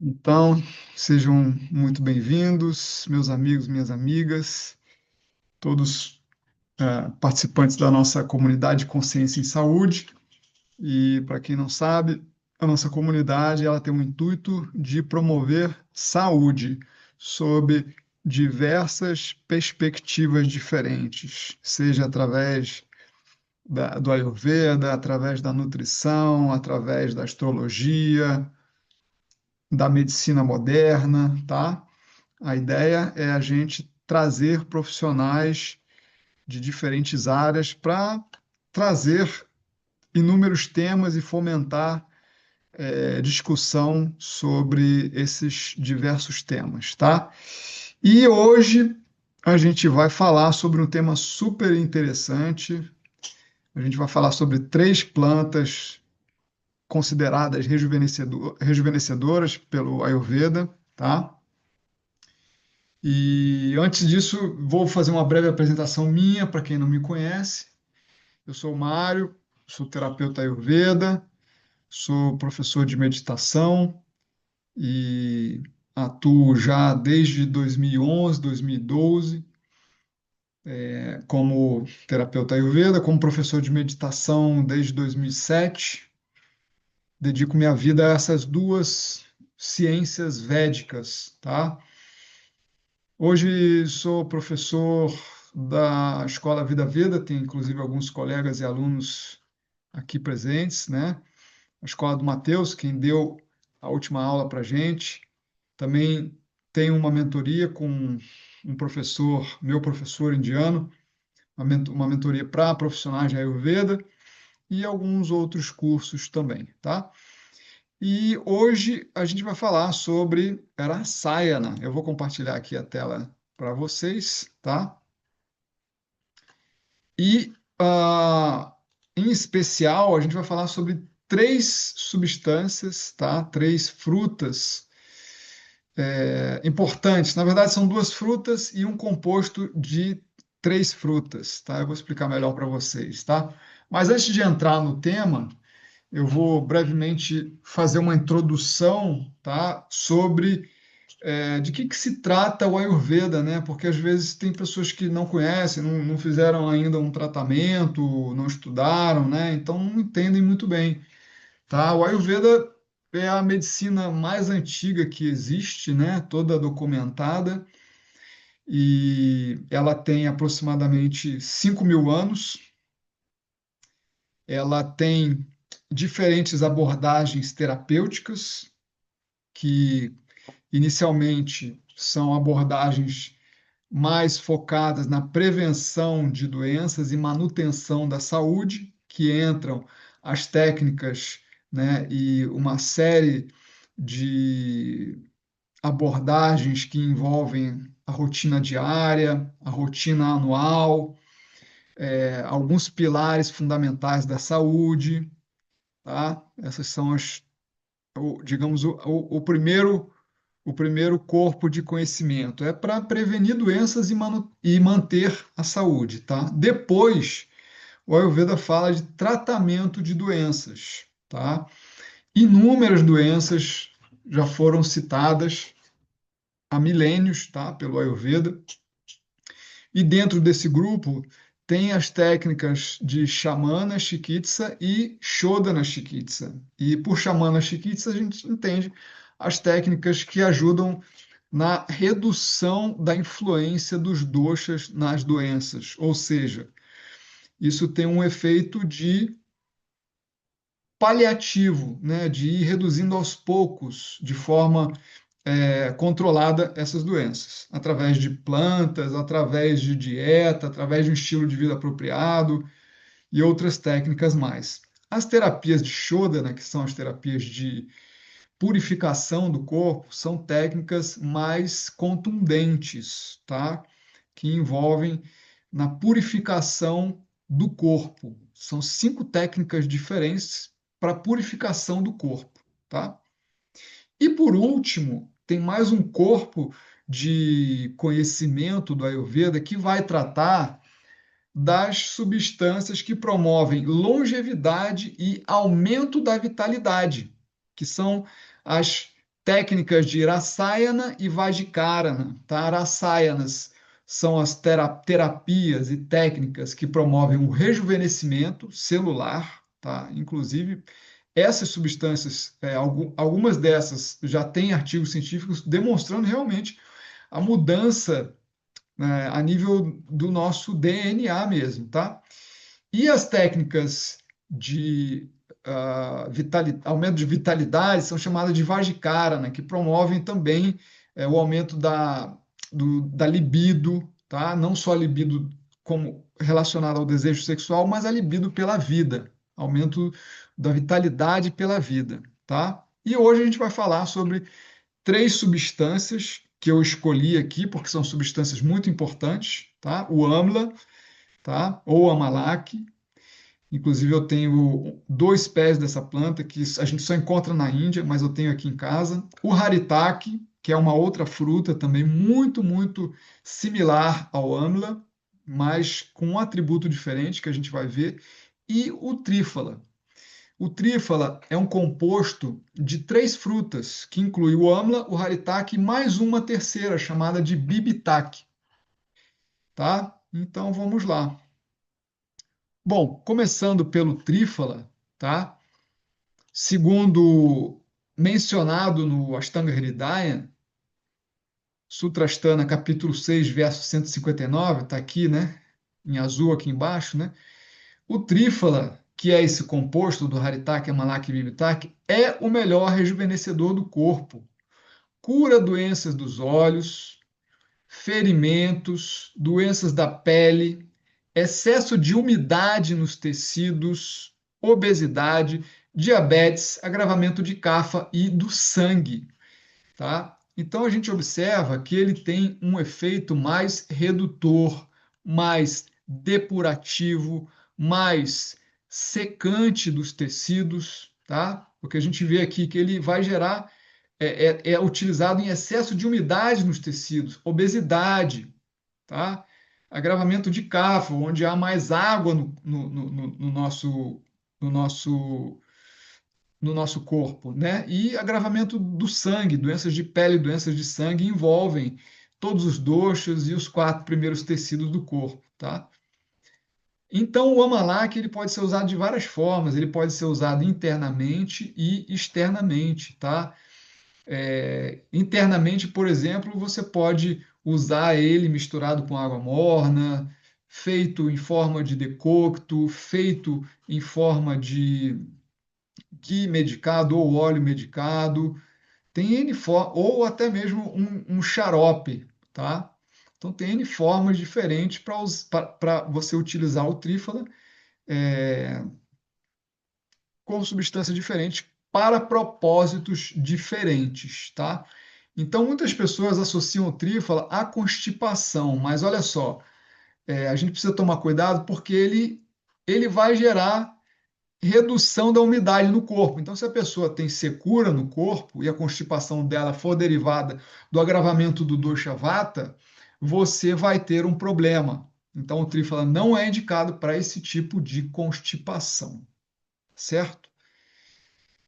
Então, sejam muito bem-vindos, meus amigos, minhas amigas, todos participantes da nossa comunidade Consciência em Saúde. E para quem não sabe, a nossa comunidade ela tem o intuito de promover saúde sob diversas perspectivas diferentes, seja através do Ayurveda, através da nutrição, através da astrologia, da medicina moderna, tá? A ideia é a gente trazer profissionais de diferentes áreas para trazer inúmeros temas e fomentar discussão sobre esses diversos temas, tá? E hoje a gente vai falar sobre um tema super interessante. A gente vai falar sobre três plantas consideradas rejuvenescedoras pelo Ayurveda, tá? E antes disso, vou fazer uma breve apresentação minha para quem não me conhece. Eu sou o Mário, sou terapeuta Ayurveda, sou professor de meditação e atuo já desde 2011, 2012, como terapeuta Ayurveda, como professor de meditação desde 2007. Dedico minha vida a essas duas ciências védicas, tá? Hoje sou professor da Escola Vida Veda, tenho inclusive alguns colegas e alunos aqui presentes, né? A Escola do Mateus, quem deu a última aula para a gente. Também tenho uma mentoria com um professor, meu professor indiano, uma mentoria para profissionais de Ayurveda e alguns outros cursos também, tá? E hoje a gente vai falar sobre Rasayana. Eu vou compartilhar aqui a tela para vocês, tá? E, em especial, a gente vai falar sobre três substâncias, tá? Três frutas importantes. Na verdade, são duas frutas e um composto de três frutas, tá? Eu vou explicar melhor para vocês, tá? Mas antes de entrar no tema, eu vou brevemente fazer uma introdução, tá? Sobre de que se trata o Ayurveda, né? Porque às vezes tem pessoas que não conhecem, não fizeram ainda um tratamento, não estudaram, né? Então não entendem muito bem, tá? O Ayurveda é a medicina mais antiga que existe, né? Toda documentada e ela tem aproximadamente 5.000 anos. Ela tem diferentes abordagens terapêuticas que inicialmente são abordagens mais focadas na prevenção de doenças e manutenção da saúde, que entram as técnicas, né, e uma série de abordagens que envolvem a rotina diária, a rotina anual, alguns pilares fundamentais da saúde, tá? Essas são digamos, o primeiro corpo de conhecimento é para prevenir doenças e manter a saúde, tá? Depois, o Ayurveda fala de tratamento de doenças, tá? Inúmeras doenças já foram citadas há milênios, tá? Pelo Ayurveda. E dentro desse grupo tem as técnicas de Shamana Chikitsa e Shodhana Chikitsa. E por Shamana Chikitsa a gente entende as técnicas que ajudam na redução da influência dos doshas nas doenças, ou seja, isso tem um efeito de paliativo, né, de ir reduzindo aos poucos, de forma controlada essas doenças, através de plantas, através de dieta, através de um estilo de vida apropriado e outras técnicas mais. As terapias de Shodhana, que são as terapias de purificação do corpo, são técnicas mais contundentes, tá? Que envolvem na purificação do corpo. São 5 técnicas diferentes para purificação do corpo, tá? E por último, tem mais um corpo de conhecimento do Ayurveda que vai tratar das substâncias que promovem longevidade e aumento da vitalidade, que são as técnicas de Rasayana e Vajikarana, tá? Rasayanas são as terapias e técnicas que promovem o rejuvenescimento celular, tá? Inclusive, essas substâncias, algumas dessas já têm artigos científicos demonstrando realmente a mudança, né, a nível do nosso DNA mesmo, tá? E as técnicas de aumento de vitalidade são chamadas de Vajikarana, que promovem também o aumento da libido, tá? Não só a libido como relacionada ao desejo sexual, mas a libido pela vida, aumento da vitalidade pela vida, tá? E hoje a gente vai falar sobre três substâncias que eu escolhi aqui, porque são substâncias muito importantes, tá? O amla, tá? Ou amalak. Inclusive, eu tenho dois pés dessa planta que a gente só encontra na Índia, mas eu tenho aqui em casa. O haritaki, que é uma outra fruta também muito, muito similar ao amla, mas com um atributo diferente que a gente vai ver. E o trífala. O trífala é um composto de três frutas, que inclui o amla, o haritaki e mais uma terceira, chamada de bibitaki. Tá? Então, vamos lá. Bom, começando pelo trífala, tá? Segundo mencionado no Ashtanga Hridaya, Sutrasthana, capítulo 6, verso 159, está aqui, né? Em azul aqui embaixo, né? O trífala, que é esse composto do Haritaki, Amalaki e Vivitaki, é o melhor rejuvenescedor do corpo. Cura doenças dos olhos, ferimentos, doenças da pele, excesso de umidade nos tecidos, obesidade, diabetes, agravamento de cafa e do sangue, tá? Então a gente observa que ele tem um efeito mais redutor, mais depurativo, mais secante dos tecidos, tá? Porque a gente vê aqui que ele vai gerar é utilizado em excesso de umidade nos tecidos, obesidade, tá? Agravamento de cafa, onde há mais água no nosso, no nosso corpo, né? E agravamento do sangue, doenças de pele, doenças de sangue envolvem todos os doshas e os quatro primeiros tecidos do corpo, tá? Então, o Amalak ele pode ser usado de várias formas, ele pode ser usado internamente e externamente, tá? Internamente, por exemplo, você pode usar ele misturado com água morna, feito em forma de decocto, feito em forma de ghee medicado ou óleo medicado, tem N ou até mesmo um xarope, tá? Então tem N formas diferentes para você utilizar o trífala com substâncias diferentes para propósitos diferentes, tá? Então, muitas pessoas associam o trífala à constipação, mas olha só, a gente precisa tomar cuidado porque ele vai gerar redução da umidade no corpo. Então, se a pessoa tem secura no corpo e a constipação dela for derivada do agravamento do dosha vata, você vai ter um problema. Então, o trífala não é indicado para esse tipo de constipação, certo?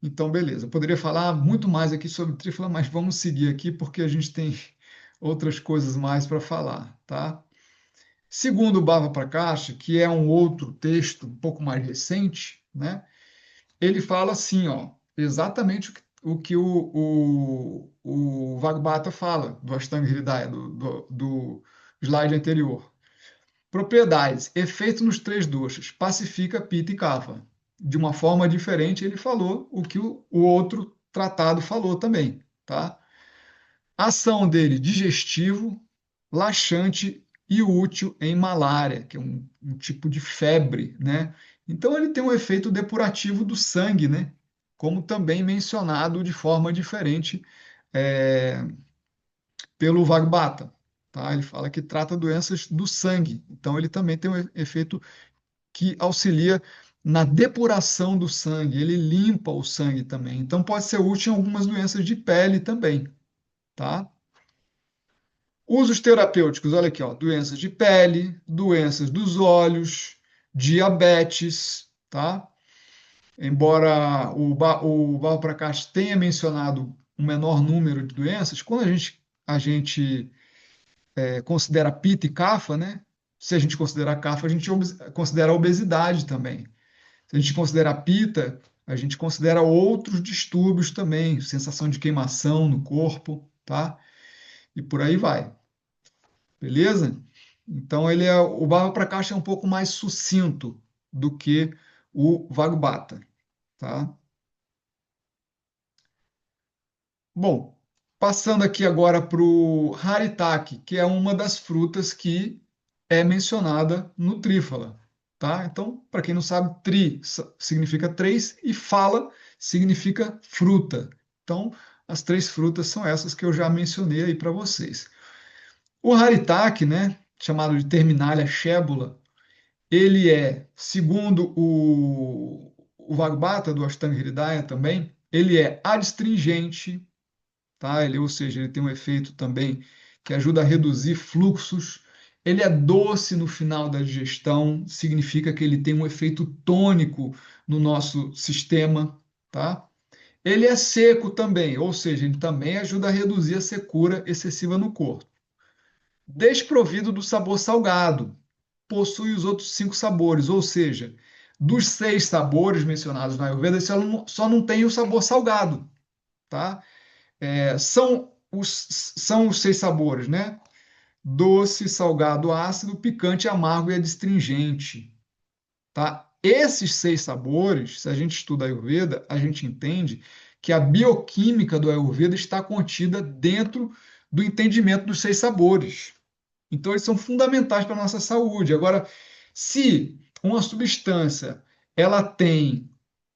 Então, beleza. Eu poderia falar muito mais aqui sobre trífala, mas vamos seguir aqui porque a gente tem outras coisas mais para falar, tá? Segundo o Bhava Prakasha, que é um outro texto um pouco mais recente, né? Ele fala assim, ó, exatamente o que o Vagbata fala do Ashtanga Hridaya, do slide anterior. Propriedades, efeito nos três doshas, pacifica, pita e kapha. De uma forma diferente, ele falou o que o outro tratado falou também, tá? Ação dele, digestivo, laxante e útil em malária, que é um tipo de febre, né? Então ele tem um efeito depurativo do sangue, né? Como também mencionado de forma diferente é, pelo Vagbata, tá? Ele fala que trata doenças do sangue. Então ele também tem um efeito que auxilia na depuração do sangue, ele limpa o sangue também. Então pode ser útil em algumas doenças de pele também, tá? Usos terapêuticos, olha aqui, ó, doenças de pele, doenças dos olhos, diabetes, tá? Embora o Val Prakash tenha mencionado um menor número de doenças, quando a gente considera Pitta e Kapha, né? Se a gente considerar Kapha, a gente considera a obesidade também. Se a gente considera Pitta, a gente considera outros distúrbios também, sensação de queimação no corpo, tá? E por aí vai, beleza? Então o Bava Prakasha é um pouco mais sucinto do que o Vagbata, tá? Bom, passando aqui agora para o Haritaki, que é uma das frutas que é mencionada no Trífala, tá? Então, para quem não sabe, significa três e fala significa fruta. Então, as três frutas são essas que eu já mencionei aí para vocês. O Haritaki, né, chamado de Terminalia scabula, ele é, segundo o Vagbata do Ashtanga Hridaya também, ele é adstringente, tá? Ou seja, ele tem um efeito também que ajuda a reduzir fluxos. Ele é doce no final da digestão, significa que ele tem um efeito tônico no nosso sistema, tá? Ele é seco também, ou seja, ele também ajuda a reduzir a secura excessiva no corpo. Desprovido do sabor salgado, possui os outros cinco sabores, ou seja, dos seis sabores mencionados na Ayurveda, só não tem o sabor salgado, tá? São os seis sabores, né? Doce, salgado, ácido, picante, amargo e adstringente, tá? Esses seis sabores, se a gente estuda a Ayurveda, a gente entende que a bioquímica do Ayurveda está contida dentro do entendimento dos seis sabores. Então, eles são fundamentais para a nossa saúde. Agora, se uma substância ela tem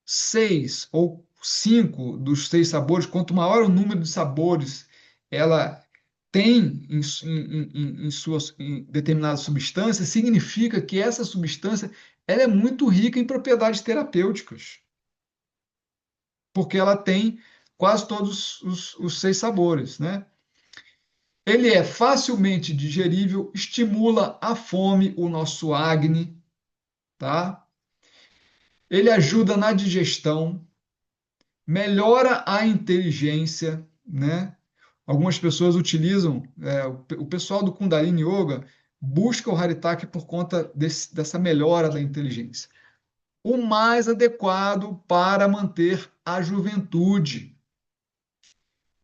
seis ou cinco dos seis sabores, quanto maior o número de sabores ela tem em determinada substância, significa que essa substância ela é muito rica em propriedades terapêuticas, porque ela tem quase todos os seis sabores, né? Ele é facilmente digerível, estimula a fome, o nosso Agni, tá? Ele ajuda na digestão, melhora a inteligência, né? Algumas pessoas utilizam, o pessoal do Kundalini Yoga busca o Haritaki por conta dessa melhora da inteligência. O mais adequado para manter a juventude.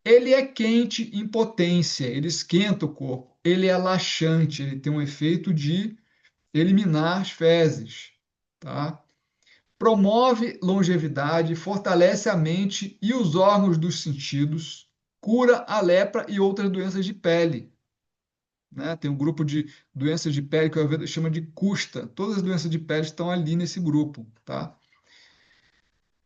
Ele é quente em potência, ele esquenta o corpo. Ele é laxante, ele tem um efeito de eliminar as fezes, tá? Promove longevidade, fortalece a mente e os órgãos dos sentidos, cura a lepra e outras doenças de pele, né? Tem um grupo de doenças de pele que o Ayurveda chama de kusta. Todas as doenças de pele estão ali nesse grupo, tá?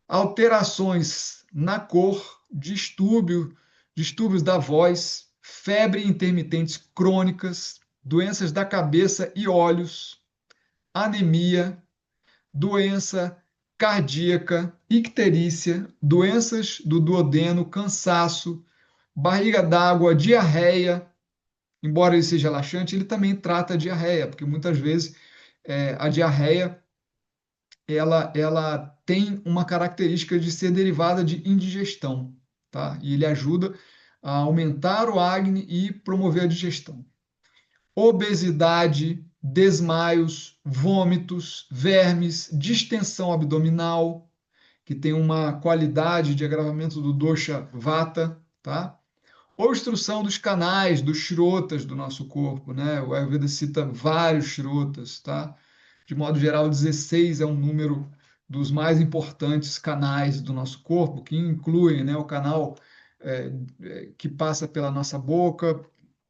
Alterações na cor, distúrbios da voz, febre intermitentes crônicas, doenças da cabeça e olhos, anemia, doença cardíaca, icterícia, doenças do duodeno, cansaço, barriga d'água, diarreia. Embora ele seja laxante, ele também trata a diarreia, porque muitas vezes a diarreia ela tem uma característica de ser derivada de indigestão, tá? E ele ajuda a aumentar o Agni e promover a digestão. Obesidade, desmaios, vômitos, vermes, distensão abdominal, que tem uma qualidade de agravamento do dosha vata, tá? Obstrução dos canais, dos shrotas do nosso corpo, né? O Ayurveda cita vários shrotas, tá? De modo geral, 16 é um número dos mais importantes canais do nosso corpo, que incluem, né, o canal que passa pela nossa boca,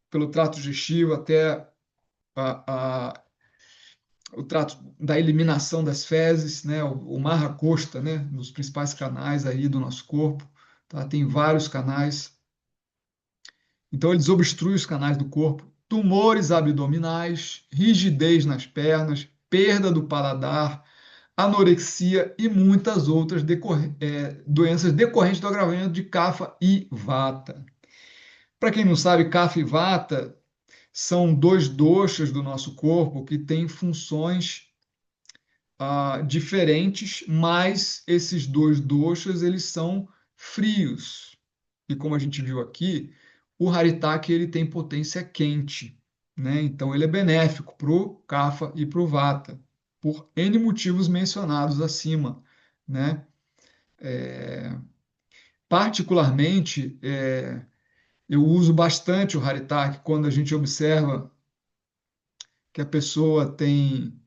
pelo trato digestivo até a, o trato da eliminação das fezes, né, o Marra Costa, né, nos principais canais aí do nosso corpo, tá? Tem vários canais. Então, eles obstruem os canais do corpo, tumores abdominais, rigidez nas pernas, perda do paladar, anorexia e muitas outras doenças decorrentes do agravamento de Kapha e Vata. Para quem não sabe, Kapha e Vata são dois doshas do nosso corpo que têm funções diferentes, mas esses dois doshas eles são frios, e como a gente viu aqui, o Haritaki ele tem potência quente, né? Então ele é benéfico para o Kapha e para o Vata, por N motivos mencionados acima, né? Particularmente, eu uso bastante o Haritaki quando a gente observa que a pessoa tem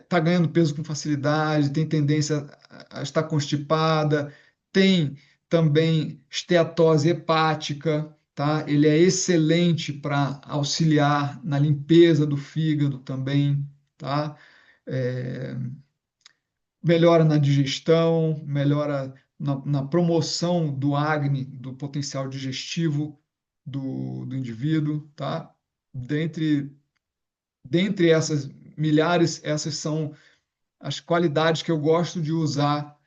está ganhando peso com facilidade, tem tendência a estar constipada, tem também esteatose hepática, tá? Ele é excelente para auxiliar na limpeza do fígado também, tá? É, melhora na digestão, melhora na promoção do Agni, do potencial digestivo do indivíduo, tá? Dentre, dentre essas milhares, essas são as qualidades que eu gosto de usar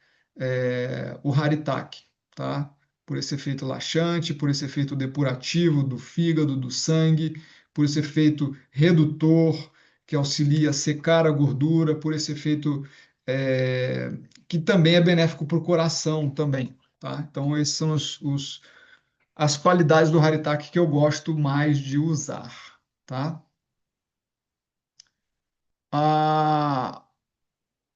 o Haritaki, tá? Por esse efeito laxante, por esse efeito depurativo do fígado, do sangue, por esse efeito redutor, que auxilia a secar a gordura, por esse efeito é, que também é benéfico para o coração também, tá? Então, esses são as qualidades do Haritaki que eu gosto mais de usar, tá? A,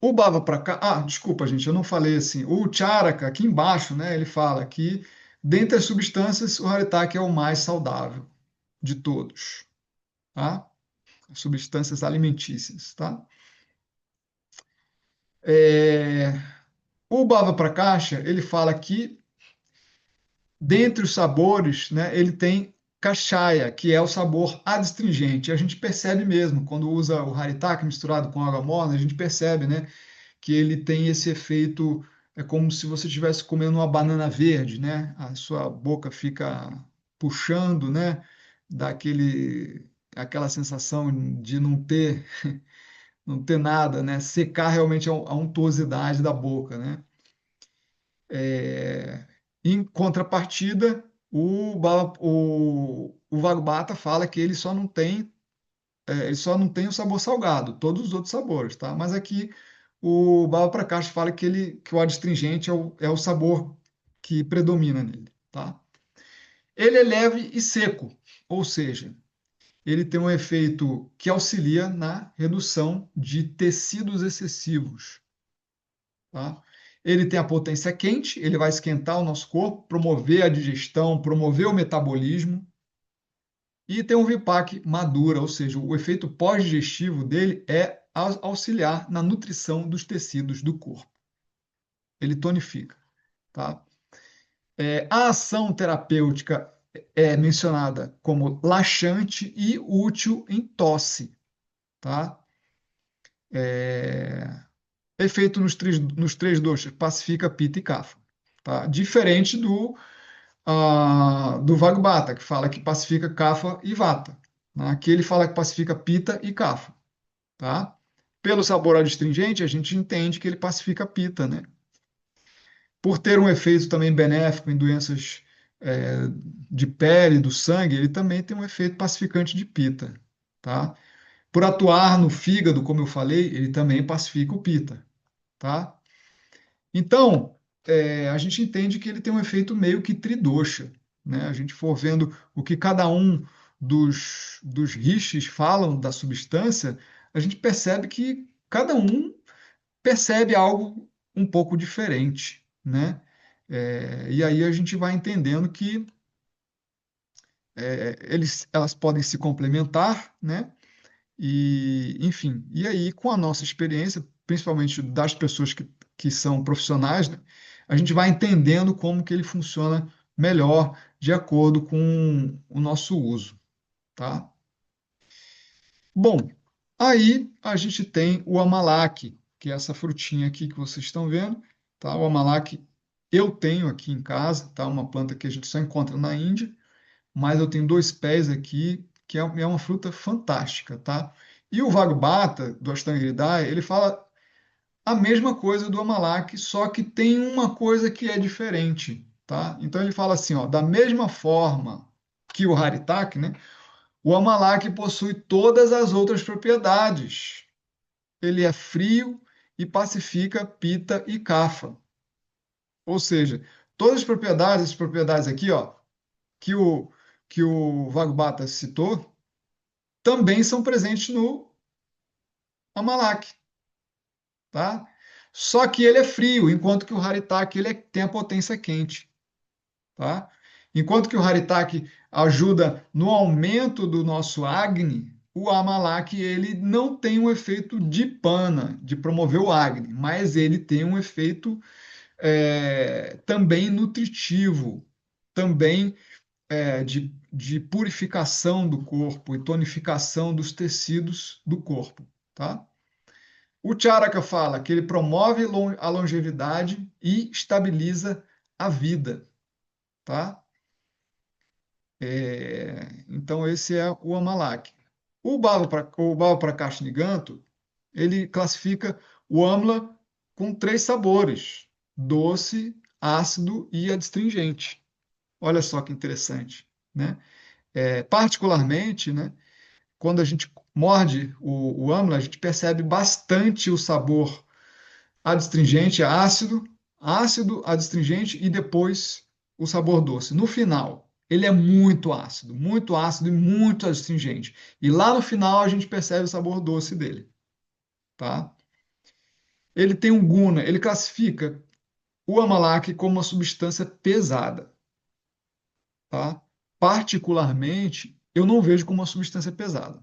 O Bava para cá. Ah, desculpa, gente, eu não falei assim. O Charaka, aqui embaixo, né, ele fala que, dentre as substâncias, o Haritaki é o mais saudável de todos, tá? As substâncias alimentícias, tá? É, O Bava Prakasha, ele fala que, dentre os sabores, né, ele tem Kashaya, que é o sabor adstringente. A gente percebe mesmo, quando usa o Haritaki misturado com água morna, a gente percebe, né? Que ele tem esse efeito, é como se você estivesse comendo uma banana verde, né? A sua boca fica puxando, né? Dá aquela sensação de não ter nada, né? Secar realmente a untuosidade da boca, né? Em contrapartida, o Vagbata fala que ele só não tem o sabor salgado, todos os outros sabores, tá? Mas aqui o Baba Prakash fala que o adstringente é o sabor que predomina nele, tá? Ele é leve e seco, ou seja, ele tem um efeito que auxilia na redução de tecidos excessivos, tá? Ele tem a potência quente, ele vai esquentar o nosso corpo, promover a digestão, promover o metabolismo, e tem um Vipak madura, ou seja, o efeito pós-digestivo dele é auxiliar na nutrição dos tecidos do corpo. Ele tonifica, tá? A ação terapêutica é mencionada como laxante e útil em tosse, tá? Efeito nos três doshas, pacifica, pita e kapha, tá? Diferente do Vagbata, que fala que pacifica kapha e vata, né? Aqui ele fala que pacifica pita e kapha, tá? Pelo sabor adstringente, a gente entende que ele pacifica a pita, né? Por ter um efeito também benéfico em doenças é, de pele, do sangue, ele também tem um efeito pacificante de pita, tá? Por atuar no fígado, como eu falei, ele também pacifica o pita, tá? Então, a gente entende que ele tem um efeito meio que tridosha, né? A gente for vendo o que cada um dos rishis falam da substância, a gente percebe que cada um percebe algo um pouco diferente, né? E aí a gente vai entendendo que elas podem se complementar, né? E, enfim, e aí com a nossa experiência, principalmente das pessoas que são profissionais, né? A gente vai entendendo como que ele funciona melhor de acordo com o nosso uso, tá? Bom, aí a gente tem o amalak, que é essa frutinha aqui que vocês estão vendo, tá? O amalak eu tenho aqui em casa, tá? Uma planta que a gente só encontra na Índia, mas eu tenho dois pés aqui, que é uma fruta fantástica, tá? E o Vagbata, do Ashtanga Hridaya, ele fala a mesma coisa do amalak, só que tem uma coisa que é diferente, tá? Então ele fala assim, ó, da mesma forma que o Haritaki, né? O amalak possui todas as outras propriedades. Ele é frio e pacifica pita e kapha. Ou seja, todas essas propriedades aqui, ó, que o, que o Vagbata citou, também são presentes no Amalak, tá? Só que ele é frio, enquanto que o Haritaki tem a potência quente, tá? Enquanto que o Haritaki ajuda no aumento do nosso Agni, o Amalak ele não tem um efeito de pana, de promover o Agni, mas ele tem um efeito também nutritivo, também de purificação do corpo e tonificação dos tecidos do corpo, tá? O Charaka fala que ele promove a longevidade e estabiliza a vida, tá? Então esse é o Amalak. O Baba Prakash Niganto, ele classifica o Amla com três sabores: doce, ácido e adstringente. Olha só que interessante, né? Particularmente, né, quando a gente morde o âmila, a gente percebe bastante o sabor adstringente, ácido, ácido, adstringente e depois o sabor doce. No final, ele é muito ácido e muito adstringente. E lá no final a gente percebe o sabor doce dele, tá? Ele tem um guna, ele classifica o amalak como uma substância pesada, tá? Particularmente, eu não vejo como uma substância pesada,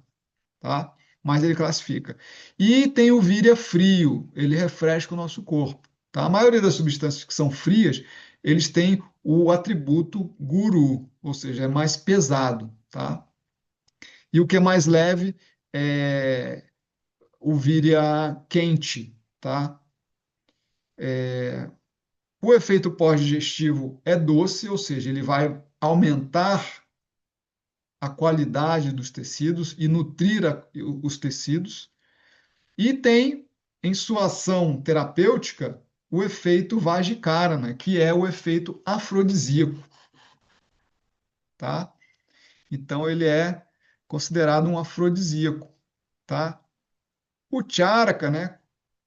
tá? Mas ele classifica. E tem o víria frio, ele refresca o nosso corpo, tá? A maioria das substâncias que são frias, eles têm o atributo guru, ou seja, é mais pesado, tá? E o que é mais leve é o víria quente, tá? O efeito pós-digestivo é doce, ou seja, ele vai aumentar a qualidade dos tecidos e nutrir os tecidos. E tem, em sua ação terapêutica, o efeito Vajikarana, que é o efeito afrodisíaco, tá? Então, ele é considerado um afrodisíaco, tá? O Charaka, né,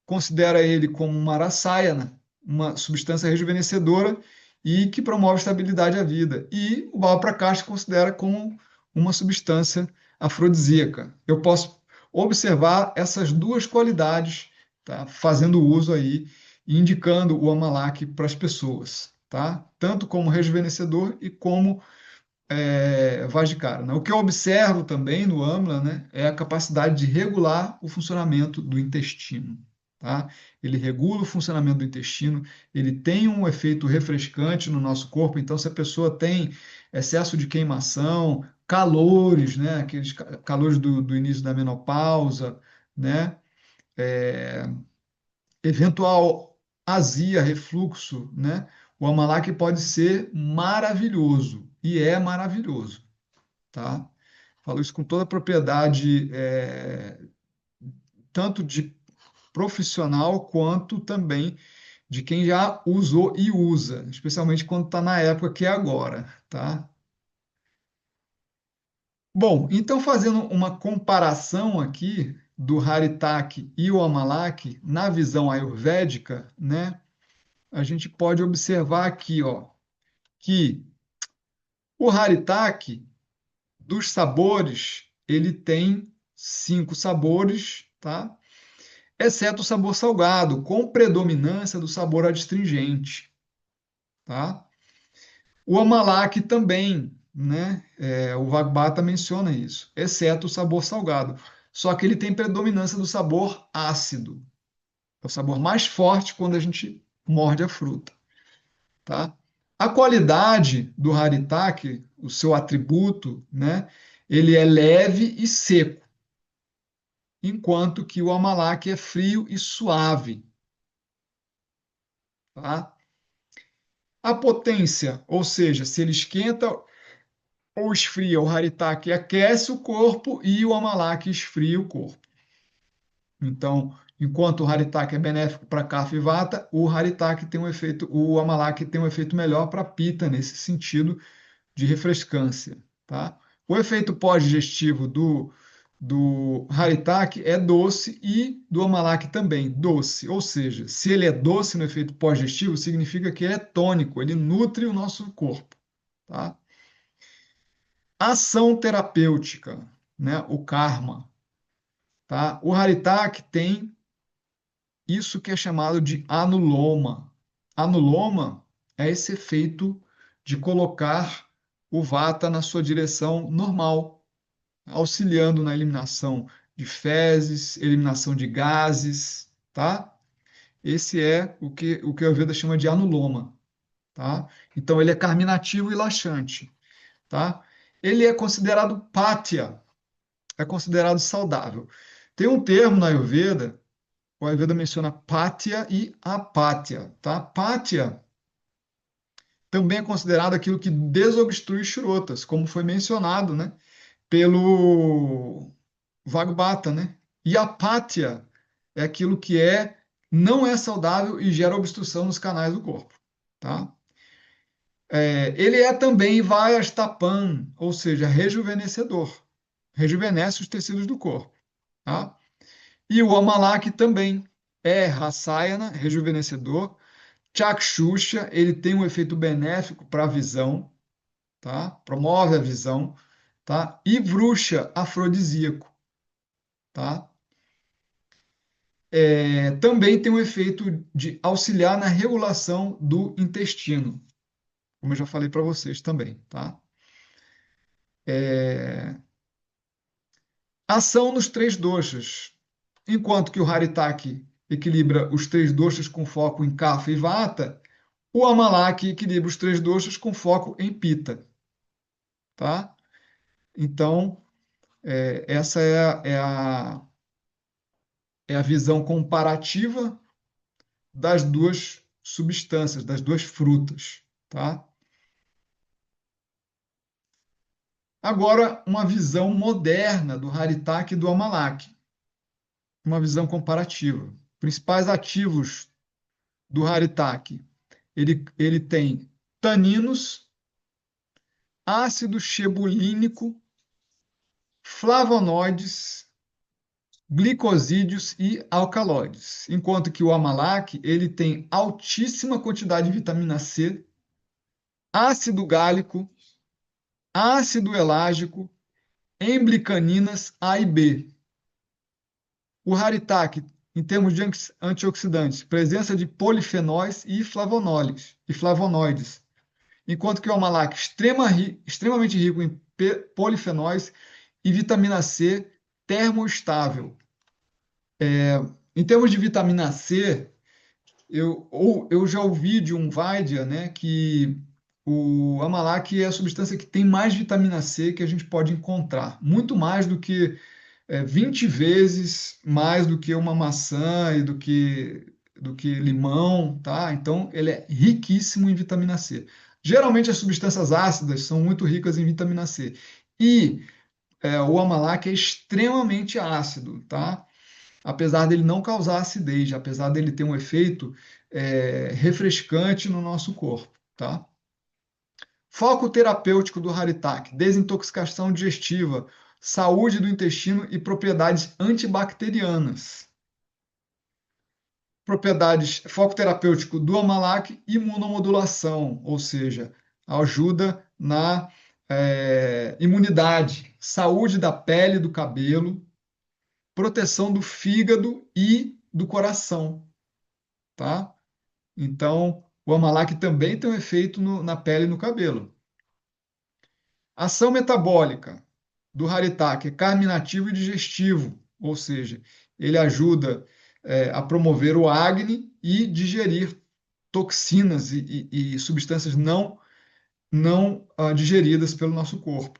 considera ele como uma rasayana, uma substância rejuvenescedora e que promove estabilidade à vida. E o Baba Prakash considera como uma substância afrodisíaca. Eu posso observar essas duas qualidades, tá? Fazendo uso aí, indicando o Amalak para as pessoas, tá? Tanto como rejuvenescedor e como Vajikara. O que eu observo também no AMLA, né, é a capacidade de regular o funcionamento do intestino. Tá? Ele regula o funcionamento do intestino, ele tem um efeito refrescante no nosso corpo, então se a pessoa tem excesso de queimação, calores, né, aqueles calores do início da menopausa, né, eventual azia, refluxo, né, o Amalak pode ser maravilhoso, e é maravilhoso, tá? Falo isso com toda a propriedade, tanto de profissional quanto também de quem já usou e usa, especialmente quando está na época que é agora, tá? Bom, então fazendo uma comparação aqui do Haritaki e o Amalak na visão ayurvédica, né? A gente pode observar aqui, ó, que o Haritaki dos sabores, ele tem 5 sabores, tá? Exceto o sabor salgado, com predominância do sabor adstringente, tá? O Amalak também, né? O Vagbata menciona isso, exceto o sabor salgado. Só que ele tem predominância do sabor ácido. É o sabor mais forte quando a gente morde a fruta, tá? A qualidade do Haritaki, o seu atributo, né? Ele é leve e seco, enquanto que o Amalak é frio e suave, tá? A potência, ou seja, se ele esquenta ou esfria, o Haritaki aquece o corpo e o Amalak esfria o corpo. Então, enquanto o Haritaki é benéfico para Kapha e Vata, o Amalak tem um efeito melhor para Pitta nesse sentido de refrescância, tá? O efeito pós-digestivo do Haritaki é doce e do Amalak também, doce. Ou seja, se ele é doce no efeito pós-digestivo, significa que ele é tônico, ele nutre o nosso corpo, tá? Ação terapêutica, né? O karma, tá? O Haritaki tem isso que é chamado de anuloma. Anuloma é esse efeito de colocar o vata na sua direção normal, auxiliando na eliminação de fezes, eliminação de gases, tá? Esse é o que a Ayurveda chama de anuloma, tá? Então ele é carminativo e laxante, tá? Ele é considerado pátya, é considerado saudável. Tem um termo na Ayurveda, o Ayurveda menciona pátya e apátya, tá? Pátya também é considerado aquilo que desobstrui shrotas, como foi mencionado, né? Pelo Vagbata, né? E a apátia é aquilo que não é saudável e gera obstrução nos canais do corpo, tá? Ele é também Vayastapan, ou seja, rejuvenescedor. Rejuvenesce os tecidos do corpo, tá? E o Amalak também é Rasayana, rejuvenescedor. Chakshusha, ele tem um efeito benéfico para a visão, tá? Promove a visão, tá? E Vrusha, afrodisíaco, tá? Também tem um efeito de auxiliar na regulação do intestino, como eu já falei para vocês também, tá? Ação nos três doshas. Enquanto que o Haritaki equilibra os três doshas com foco em Kapha e Vata, o Amalaki equilibra os três doshas com foco em Pitta, tá? Então, essa é a visão comparativa das duas substâncias, das duas frutas, tá? Agora, uma visão moderna do Haritaki e do Amalaki, uma visão comparativa. Principais ativos do Haritaki. Ele tem taninos, ácido chebulínico, flavonoides, glicosídeos e alcaloides. Enquanto que o Amalaki, ele tem altíssima quantidade de vitamina C, ácido gálico, ácido elágico, emblicaninas A e B. O Haritaki, em termos de antioxidantes, presença de polifenóis e flavonoides, enquanto que o Amalak, extremamente rico em polifenóis e vitamina C termoestável. Em termos de vitamina C, eu já ouvi de um Vaidya, né, que o Amalak é a substância que tem mais vitamina C que a gente pode encontrar, muito mais do que 20 vezes mais do que uma maçã e do que limão, tá? Então, ele é riquíssimo em vitamina C. Geralmente, as substâncias ácidas são muito ricas em vitamina C. E o Amalak é extremamente ácido, tá? Apesar dele não causar acidez, apesar dele ter um efeito refrescante no nosso corpo, tá? Foco terapêutico do Haritaki, desintoxicação digestiva, saúde do intestino e propriedades antibacterianas. Propriedades, foco terapêutico do Amalak, imunomodulação, ou seja, ajuda na imunidade, saúde da pele e do cabelo, proteção do fígado e do coração, tá? Então, o Amalak também tem um efeito na pele e no cabelo. Ação metabólica do Haritaki é carminativo e digestivo, ou seja, ele ajuda a promover o Agni e digerir toxinas e substâncias não digeridas pelo nosso corpo.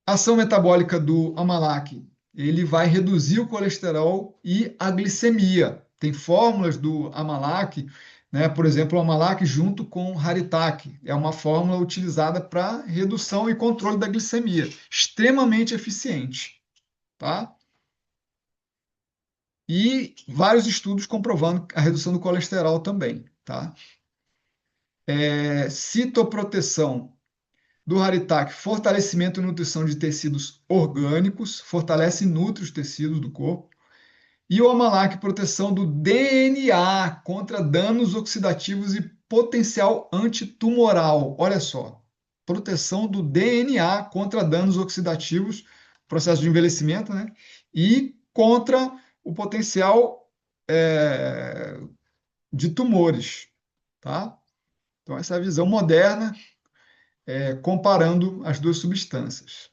Ação metabólica do Amalak, ele vai reduzir o colesterol e a glicemia. Tem fórmulas do Amalak, né? Por exemplo, o Amalak junto com Haritaki. É uma fórmula utilizada para redução e controle da glicemia. Extremamente eficiente, tá? E vários estudos comprovando a redução do colesterol também, tá? Citoproteção Do Haritaki, fortalecimento e nutrição de tecidos orgânicos, fortalece e nutre os tecidos do corpo. E o Amalak, proteção do DNA contra danos oxidativos e potencial antitumoral. Olha só, proteção do DNA contra danos oxidativos, processo de envelhecimento, né? E contra o potencial de tumores, tá? Então, essa é a visão moderna, comparando as duas substâncias.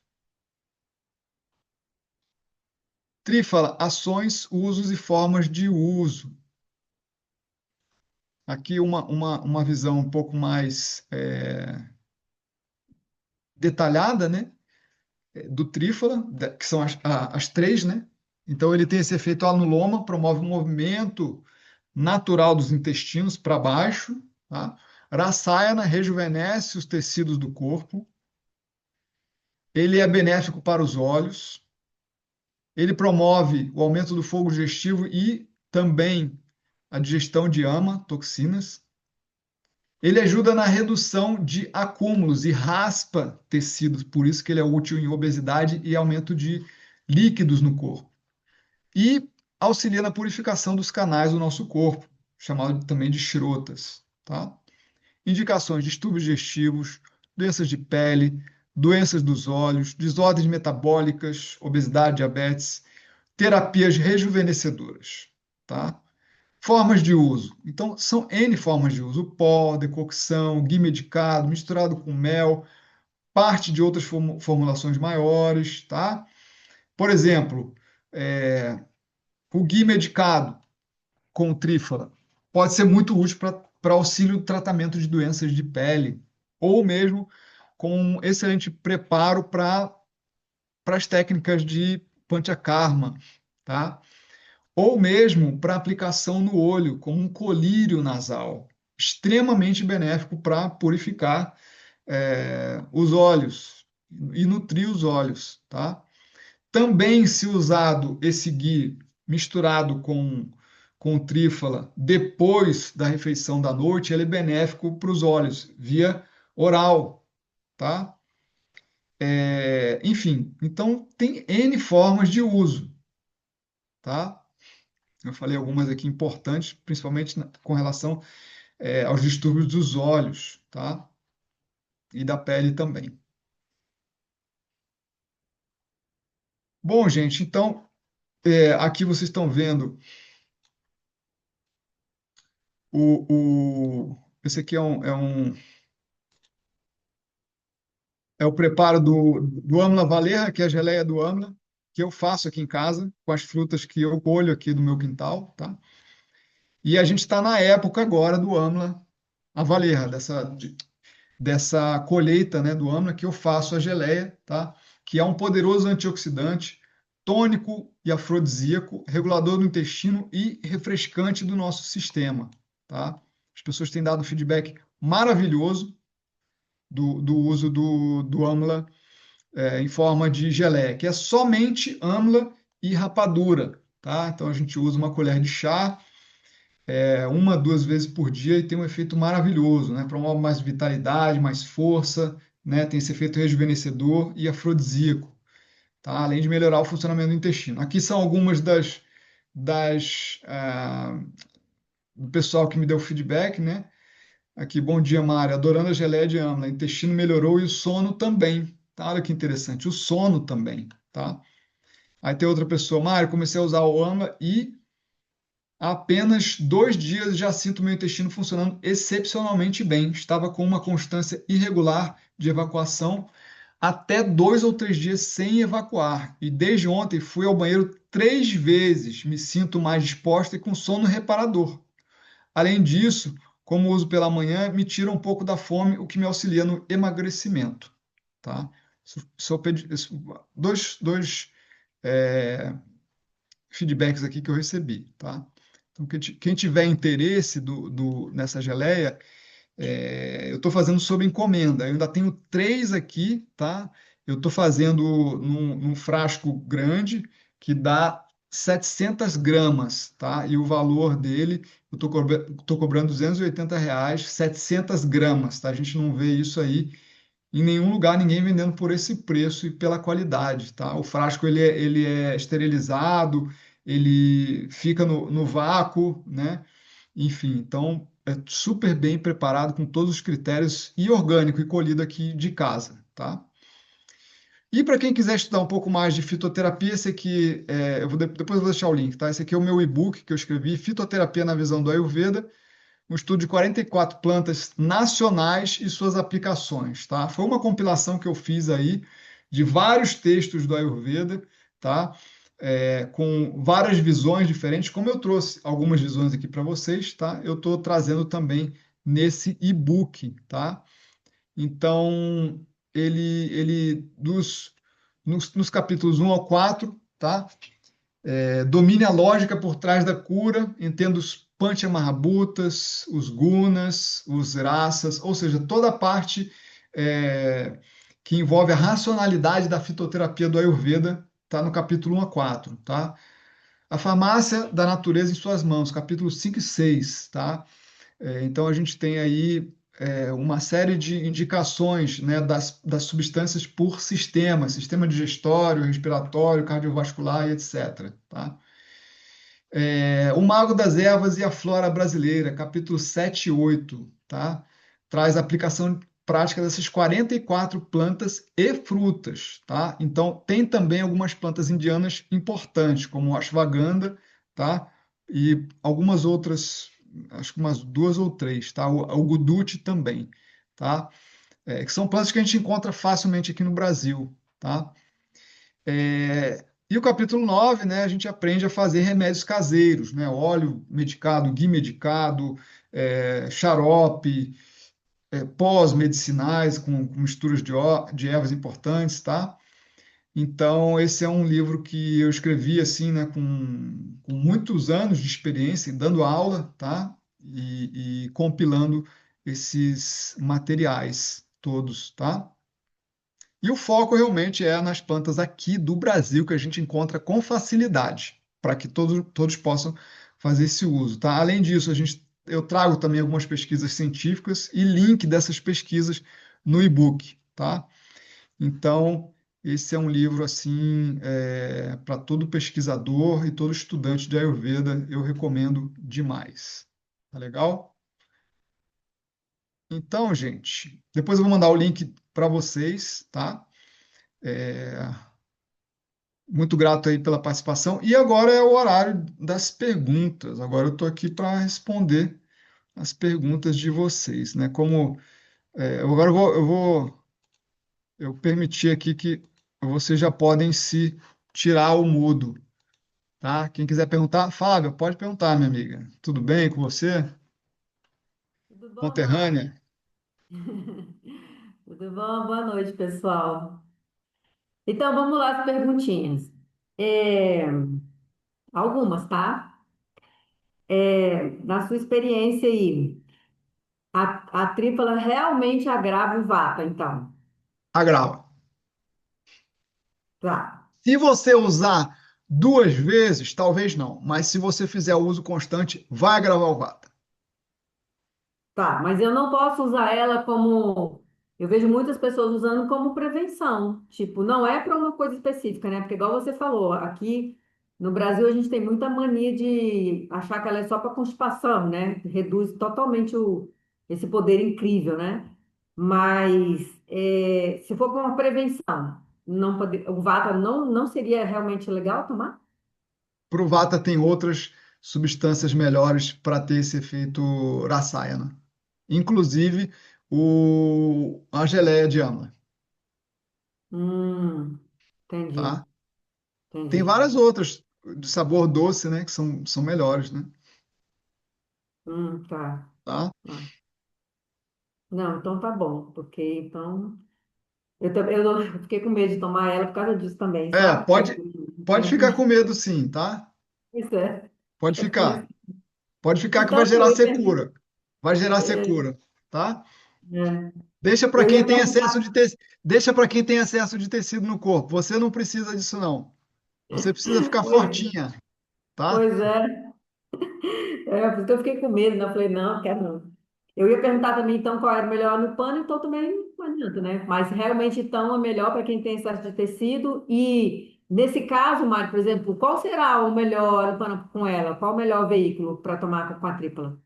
Trífala, ações, usos e formas de uso. Aqui uma visão um pouco mais detalhada, né, do trífala, que são as três, né? Então ele tem esse efeito anuloma, promove o movimento natural dos intestinos para baixo, tá? Rasayana rejuvenesce os tecidos do corpo. Ele é benéfico para os olhos. Ele promove o aumento do fogo digestivo e também a digestão de ama, toxinas. Ele ajuda na redução de acúmulos e raspa tecidos, por isso que ele é útil em obesidade e aumento de líquidos no corpo. E auxilia na purificação dos canais do nosso corpo, chamado também de shrotas, tá? Indicações: distúrbios digestivos, doenças de pele, doenças dos olhos, desordens metabólicas, obesidade, diabetes, terapias rejuvenescedoras, tá? Formas de uso. Então, são N formas de uso: pó, decocção, ghee medicado, misturado com mel, parte de outras formulações maiores, tá? Por exemplo, o ghee medicado com trífala pode ser muito útil para auxílio no tratamento de doenças de pele, ou mesmo com um excelente preparo para as técnicas de panchakarma, tá? Ou mesmo para aplicação no olho, como um colírio nasal, extremamente benéfico para purificar os olhos e nutrir os olhos, tá? Também, se usado esse ghee misturado com trífala depois da refeição da noite, ele é benéfico para os olhos, via oral, tá? Enfim, então tem N formas de uso, tá? Eu falei algumas aqui importantes, principalmente com relação aos distúrbios dos olhos, tá? E da pele também. Bom, gente, então aqui vocês estão vendo esse aqui é o preparo do Amla Valerra, que é a geleia do Amla, que eu faço aqui em casa, com as frutas que eu colho aqui do meu quintal, tá? E a gente está na época agora do Amla a Valerra, dessa colheita, né, do Amla, que eu faço a geleia, tá? Que é um poderoso antioxidante, tônico e afrodisíaco, regulador do intestino e refrescante do nosso sistema, tá? As pessoas têm dado feedback maravilhoso do uso do Amla em forma de geleia, que é somente amla e rapadura, tá? Então a gente usa uma colher de chá, uma, duas vezes por dia e tem um efeito maravilhoso, né? Promove mais vitalidade, mais força, né? Tem esse efeito rejuvenescedor e afrodisíaco, tá? Além de melhorar o funcionamento do intestino. Aqui são algumas do pessoal que me deu feedback, né? Aqui, bom dia, Mário. Adorando a geleia de amla. Intestino melhorou e o sono também. Tá? Olha que interessante. O sono também, tá? Aí tem outra pessoa, Mário, comecei a usar o AMLA e há apenas 2 dias já sinto meu intestino funcionando excepcionalmente bem. Estava com uma constância irregular de evacuação até 2 ou 3 dias sem evacuar. E desde ontem fui ao banheiro 3 vezes. Me sinto mais disposta e com sono reparador. Além disso, como uso pela manhã, me tira um pouco da fome, o que me auxilia no emagrecimento. Tá? Dois é, feedbacks aqui que eu recebi. Tá? Então, quem tiver interesse nessa geleia, eu estou fazendo sob encomenda. Eu ainda tenho 3 aqui, tá? Eu estou fazendo num frasco grande que dá 700 gramas, tá? E o valor dele, eu estou cobrando R$ 280, 700 gramas, tá? A gente não vê isso aí em nenhum lugar ninguém vendendo por esse preço e pela qualidade, tá? O frasco ele é esterilizado, ele fica no vácuo, né? Enfim, então é super bem preparado com todos os critérios e orgânico e colhido aqui de casa, tá? E para quem quiser estudar um pouco mais de fitoterapia, esse aqui, depois eu vou deixar o link, tá? Esse aqui é o meu e-book que eu escrevi, Fitoterapia na Visão do Ayurveda, um estudo de 44 plantas nacionais e suas aplicações, tá? Foi uma compilação que eu fiz aí de vários textos do Ayurveda, tá? Com várias visões diferentes, como eu trouxe algumas visões aqui para vocês, tá? Eu estou trazendo também nesse e-book, tá? Então, nos capítulos 1 ao 4, tá? Domine a lógica por trás da cura, entenda os Panchamahabhutas, os Gunas, os Rasas, ou seja, toda a parte que envolve a racionalidade da fitoterapia do Ayurveda, está no capítulo 1 a 4, tá? A farmácia da natureza em suas mãos, capítulos 5 e 6, tá? Então a gente tem aí uma série de indicações, né, das substâncias por sistema, sistema digestório, respiratório, cardiovascular e etc. Tá? O Mago das Ervas e a Flora Brasileira, capítulo 7 e 8, tá? Traz a aplicação prática dessas 44 plantas e frutas, tá? Então, tem também algumas plantas indianas importantes, como o ashwagandha, tá? E algumas outras, acho que umas duas ou três, tá? O guduti também, tá? Que são plantas que a gente encontra facilmente aqui no Brasil, tá? E o capítulo 9, né, a gente aprende a fazer remédios caseiros, né, óleo medicado, ghee medicado, xarope, pós-medicinais com misturas de ervas importantes, tá? Então, esse é um livro que eu escrevi, assim, né, com muitos anos de experiência, dando aula, tá? E compilando esses materiais todos, tá? E o foco realmente é nas plantas aqui do Brasil que a gente encontra com facilidade, para que todos possam fazer esse uso, tá? Além disso, eu trago também algumas pesquisas científicas e link dessas pesquisas no e-book, tá? Então, esse é um livro assim para todo pesquisador e todo estudante de Ayurveda, eu recomendo demais. Tá legal? Então, gente, depois eu vou mandar o link para vocês, tá? Muito grato aí pela participação. E agora é o horário das perguntas. Agora eu estou aqui para responder as perguntas de vocês, né? Agora eu permiti aqui que vocês já podem se tirar o mudo, tá? Quem quiser perguntar, Fábio, pode perguntar, minha amiga. Tudo bem com você? Tudo bom, Márcio? Conterrânea? Tudo bom? Boa noite, pessoal. Então, vamos lá as perguntinhas. É, algumas, tá? Na sua experiência aí, a trípala realmente agrava o vata, então? Agrava. Tá. Se você usar duas vezes, talvez não, mas se você fizer o uso constante, vai agravar o vata. Tá, mas eu não posso usar ela como. Eu vejo muitas pessoas usando como prevenção. Tipo, não é para uma coisa específica, né? Porque, igual você falou, aqui no Brasil a gente tem muita mania de achar que ela é só para constipação, né? Reduz totalmente esse poder incrível, né? Mas se for para uma prevenção, o Vata não seria realmente legal tomar? Para o vata tem outras substâncias melhores para ter esse efeito Rasayana. Inclusive a geleia de amla, Hum, entendi, tá? Tem entendi. várias outras de sabor doce, né, que são melhores, né? Tá. Tá? Ah. Não, então tá bom, porque então eu também eu fiquei com medo de tomar ela por causa disso também, sabe? Pode, Tipo, pode ficar com medo sim, tá? isso é, Pode é por ficar. isso. Pode ficar que vai Então, assim, gerar secura. Vai gerar secura, tá? é, Deixa para eu quem ia tem excesso perguntar, de tecido, deixa para quem tem excesso de tecido no corpo. Você não precisa disso não. Você precisa ficar pois, fortinha, tá? pois por isso que eu fiquei com medo, né? Eu falei, não, quero não. Eu ia perguntar também, então, qual era o melhor no pano, então também não adianta, né? Mas realmente, então, é melhor para quem tem excesso de tecido. E nesse caso, Mário, por exemplo, qual será o melhor com ela? Qual o melhor veículo para tomar com a tripla?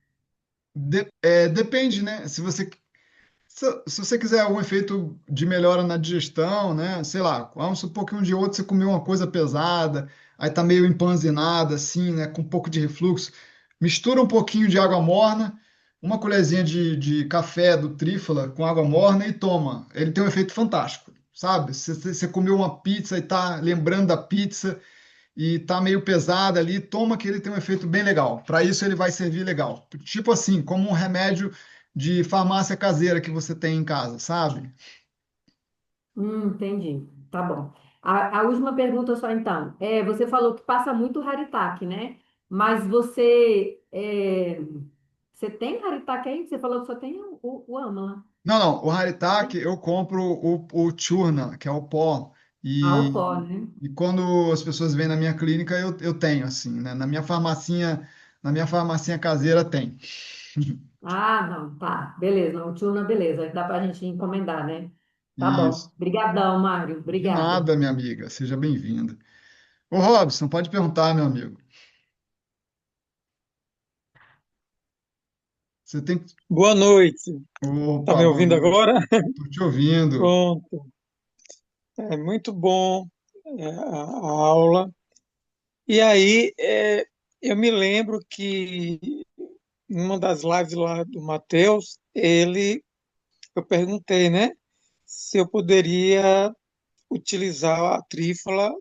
Depende, né? Se você quiser algum efeito de melhora na digestão, né? Sei lá, vamos supor que um dia ou outro você comeu uma coisa pesada, aí tá meio empanzinada, assim, né? Com um pouco de refluxo. Mistura um pouquinho de água morna, uma colherzinha de café do trífala com água morna e toma. Ele tem um efeito fantástico, sabe? Você comeu uma pizza e tá lembrando da pizza e tá meio pesada ali, toma que ele tem um efeito bem legal. Para isso ele vai servir legal. Tipo assim, como um remédio de farmácia caseira que você tem em casa, sabe? Entendi. Tá bom. A última pergunta só então. Você falou que passa muito Haritac, né? Mas você tem Haritac aí? Você falou que só tem o Amla. Não, não, o Haritaki eu compro o Churna, que é o pó, Ah, o pó, e, né? e quando as pessoas vêm na minha clínica eu tenho, assim, né? Na minha farmacinha caseira tem. Ah, não, tá. Beleza. O Tuna, beleza. Dá pra gente encomendar, né? Tá Isso. bom. Obrigadão, Mário. De Obrigada. nada, minha amiga, seja bem-vinda. Ô, Robson, pode perguntar, meu amigo. Você tem. Boa noite. Tá Opa, me boa ouvindo noite. agora? Tô te ouvindo. Pronto. É muito bom a aula. E aí, eu me lembro que em uma das lives lá do Matheus, eu perguntei, né, se eu poderia utilizar a trífala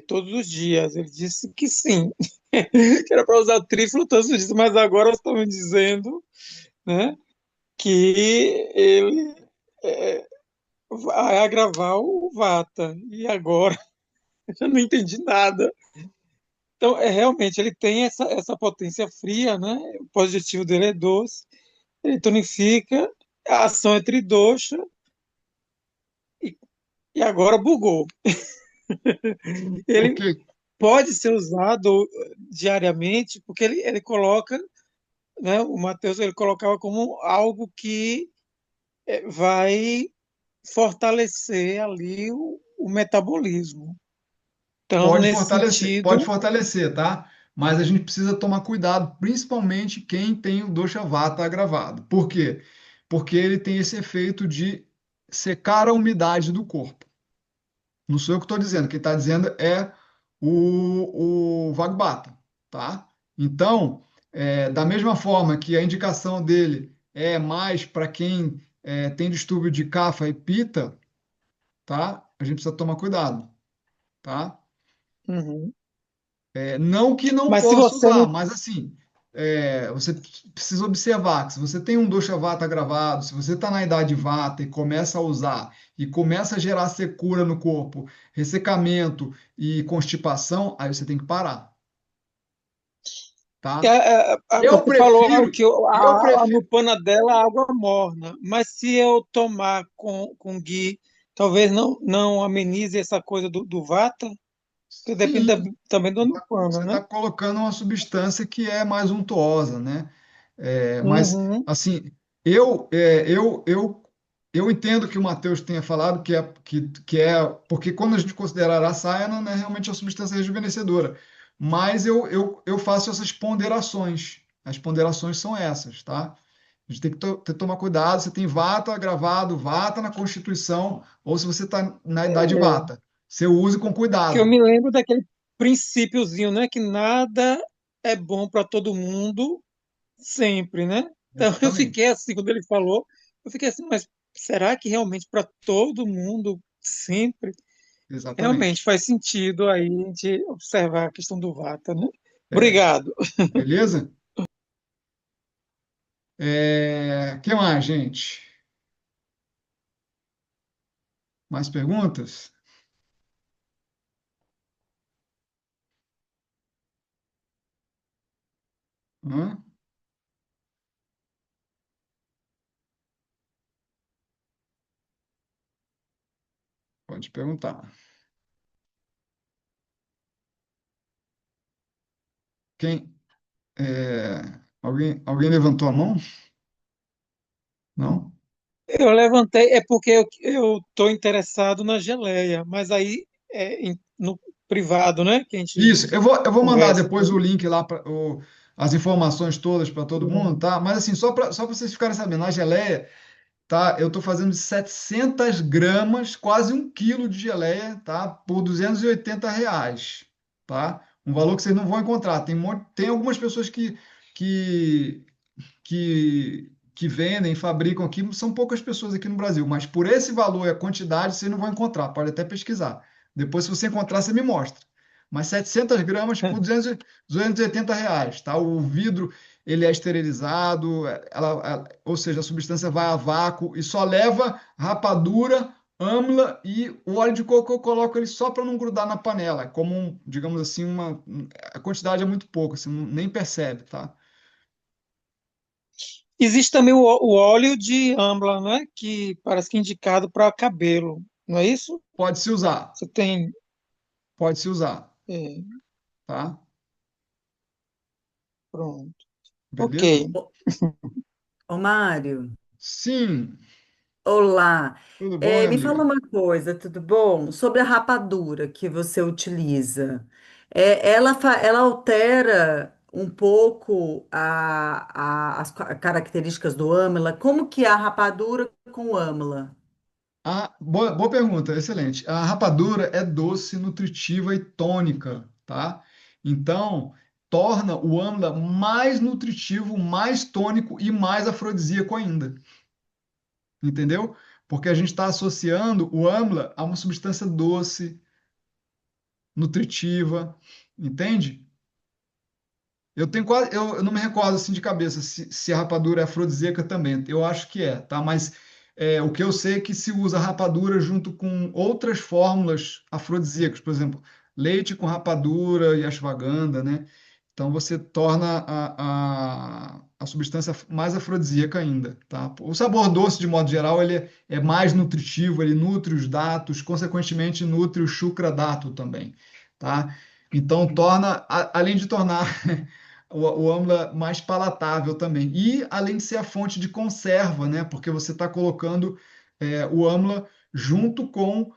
todos os dias. Ele disse que sim, que era para usar a trífala todos os dias, mas agora estão me dizendo, né, que ele é, vai agravar o Vata. E agora eu não entendi nada. Então, realmente, ele tem essa potência fria, né? O positivo dele é doce, ele tonifica, a ação é tridosha e, e agora bugou. Ele Porque pode ser usado diariamente, porque ele coloca, né? O Matheus ele colocava como algo que vai fortalecer ali o metabolismo. Então, nesse pode sentido, fortalecer, tá? Mas a gente precisa tomar cuidado, principalmente quem tem o dosha vata agravado. Por quê? Porque ele tem esse efeito de secar a umidade do corpo. Não sou eu que estou dizendo, quem está dizendo é o Vagbata, tá? Então, da mesma forma que a indicação dele é mais para quem tem distúrbio de Kapha e Pitta, tá? A gente precisa tomar cuidado, tá? uhum. Não que não Mas se possa você usar, não. mas assim, você precisa observar que se você tem um dosha vata agravado, se você está na idade vata e começa a usar e começa a gerar secura no corpo, ressecamento e constipação, aí você tem que parar, tá? Eu Você falou prefiro, que eu a prefiro, Nupana dela é água morna, mas se eu tomar com ghee, talvez não amenize essa coisa do Vata, porque depende sim, também da Nupana, você né? está colocando uma substância que é mais untuosa, né? Mas, Uhum, assim, eu, é, eu entendo que o Matheus tenha falado que é porque quando a gente considerar a sayana, né, realmente é uma substância rejuvenescedora. Mas eu faço essas ponderações. As ponderações são essas, tá? A gente tem que tomar cuidado. Você tem vata agravado, vata na Constituição, ou se você está na idade é. vata. Você use com Que eu cuidado. me lembro daquele princípiozinho, né? Que nada é bom para todo mundo sempre, né? Então eu Exatamente. fiquei assim, quando ele falou, eu fiquei assim, mas será que realmente para todo mundo sempre? Realmente Exatamente. faz sentido aí a gente observar a questão do Vata, né? É, Obrigado. beleza? Que mais, gente? Mais perguntas? Hã? Pode perguntar. Quem? Alguém levantou a mão? Não? Eu levantei, é porque eu estou interessado na geleia, mas aí no privado, né? Que a gente Isso, eu vou mandar conversa, depois né? o link lá, as informações todas para todo mundo, tá? Mas assim, só para vocês ficarem sabendo, a geleia, tá? Eu estou fazendo de 700 gramas, quase 1 quilo de geleia, tá? Por R$ 280, tá? Um valor que vocês não vão encontrar. Tem algumas pessoas que, que vendem, fabricam aqui, são poucas pessoas aqui no Brasil, mas por esse valor e a quantidade, vocês não vão encontrar, pode até pesquisar. Depois, se você encontrar, você me mostra. Mas 700 gramas por R$ 280, tá? O vidro, ele é esterilizado, ou seja, a substância vai a vácuo e só leva rapadura, âmila e o óleo de coco eu coloco ele só para não grudar na panela, como, digamos assim, a quantidade é muito pouca, você nem percebe, tá? Existe também o óleo de âmbar, né? Que parece que é indicado para cabelo, não é isso? Pode-se usar, Você tem. pode-se usar, É, tá? pronto. Ok. Beleza? Ô, ô, Mário, Sim, olá. tudo bom, minha Me fala amiga? uma coisa, tudo bom? Sobre a rapadura que você utiliza. Ela altera um pouco as características do âmila? Como que é a rapadura com âmila? Boa pergunta, excelente. A rapadura é doce, nutritiva e tônica, tá? Então, torna o âmila mais nutritivo, mais tônico e mais afrodisíaco ainda, entendeu? Porque a gente está associando o âmila a uma substância doce, nutritiva, entende? Eu não me recordo assim de cabeça se a rapadura é afrodisíaca também. Eu acho que é, tá? Mas o que eu sei é que se usa rapadura junto com outras fórmulas afrodisíacas, por exemplo, leite com rapadura e ashwagandha, né? Então você torna a substância mais afrodisíaca ainda, tá? O sabor doce, de modo geral, ele é mais nutritivo, ele nutre os datos, consequentemente nutre o shukra dato também, tá? Então além de tornar o âmbar mais palatável também. E além de ser a fonte de conserva, né? Porque você está colocando o âmbar junto com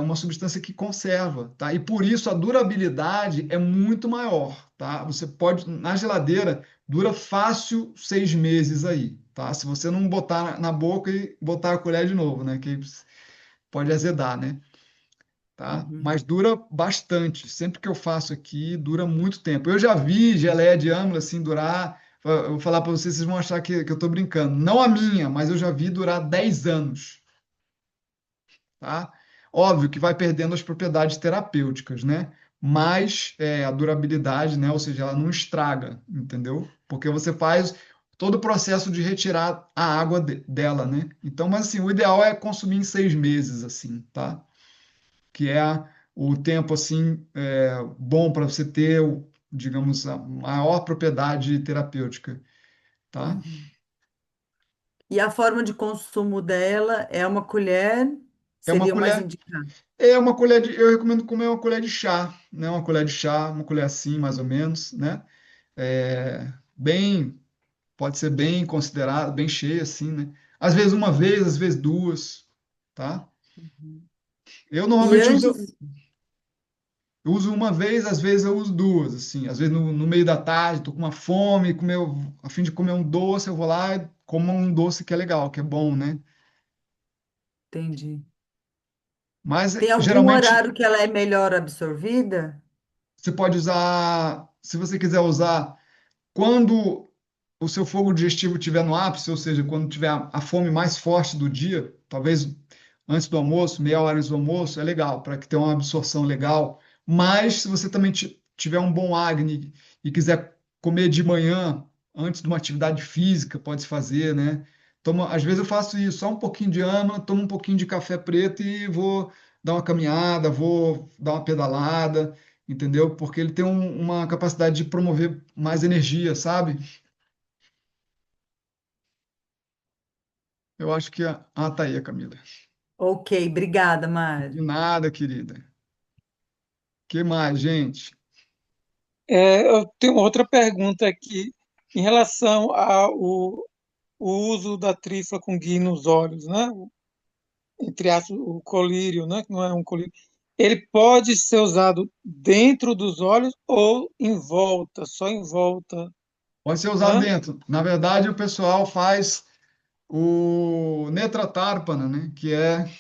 uma substância que conserva, tá? E por isso a durabilidade é muito maior, tá? Você pode, na geladeira, dura fácil 6 meses aí, tá? Se você não botar na boca e botar a colher de novo, né? Que pode azedar, né? Tá? Uhum. Mas dura bastante. Sempre que eu faço aqui, dura muito tempo. Eu já vi geleia de âmila assim durar. Eu vou falar para vocês, vocês vão achar que eu estou brincando. Não a minha, mas eu já vi durar 10 anos, tá? Óbvio que vai perdendo as propriedades terapêuticas, né? Mas a durabilidade, né? Ou seja, ela não estraga, entendeu? Porque você faz todo o processo de retirar a água dela, né? Então, mas assim, o ideal é consumir em 6 meses, assim, tá? Que é o tempo assim bom para você ter, digamos, a maior propriedade terapêutica, tá? Uhum. E a forma de consumo dela é uma colher, É uma seria o mais colher, indicado. eu recomendo comer uma colher de chá, né? Uma colher de chá, uma colher assim, mais ou menos, né? Bem, pode ser bem considerado, bem cheia assim, né? Às vezes uma vez, às vezes duas, tá? Uhum. Eu E normalmente uso antes, Eu uso uma vez, às vezes eu uso duas, assim. Às vezes no meio da tarde, tô com uma fome, a fim de comer um doce, eu vou lá e como um doce que é legal, que é bom, né? entendi. Mas Tem algum geralmente horário que ela é melhor absorvida? você pode usar, se você quiser usar quando o seu fogo digestivo estiver no ápice, ou seja, quando tiver a fome mais forte do dia, talvez antes do almoço, meia hora antes do almoço, é legal, para que tenha uma absorção legal. Mas se você também tiver um bom acne e quiser comer de manhã, antes de uma atividade física, pode fazer, né? Às vezes eu faço isso, só um pouquinho de ama, tomo um pouquinho de café preto e vou dar uma caminhada, vou dar uma pedalada, entendeu? Porque ele tem uma capacidade de promover mais energia, sabe? Eu acho que tá aí, a Camila. Ok, obrigada, De Mário. nada, querida. Que mais, gente? Eu tenho outra pergunta aqui em relação ao o uso da trifla com ghee nos olhos, né? Entre aspas, o colírio, né? Que não é um colírio. Ele pode ser usado dentro dos olhos ou em volta, só em volta, Pode ser usado né? dentro. Na verdade, o pessoal faz o Netratarpana, né? Que é,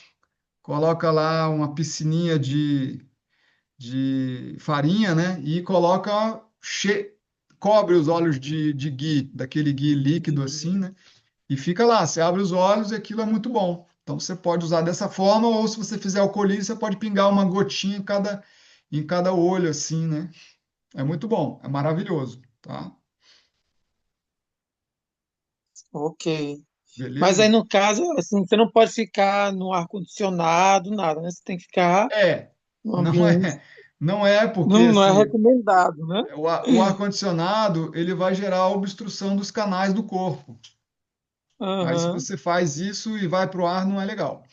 coloca lá uma piscininha de farinha, né? E coloca, cobre os olhos de ghee, daquele ghee líquido assim, né? E fica lá, você abre os olhos e aquilo é muito bom. Então você pode usar dessa forma, ou se você fizer o colírio, você pode pingar uma gotinha em cada olho, assim, né? É muito bom, é maravilhoso, tá? Ok. Mas aí, Beleza? no caso, assim, você não pode ficar no ar-condicionado, nada, né? Você tem que ficar É, no não ambiente. é, não é porque Não, não é assim, recomendado, né? o ar-condicionado ele vai gerar obstrução dos canais do corpo. Aí se Aham. você faz isso e vai para o ar, não é legal.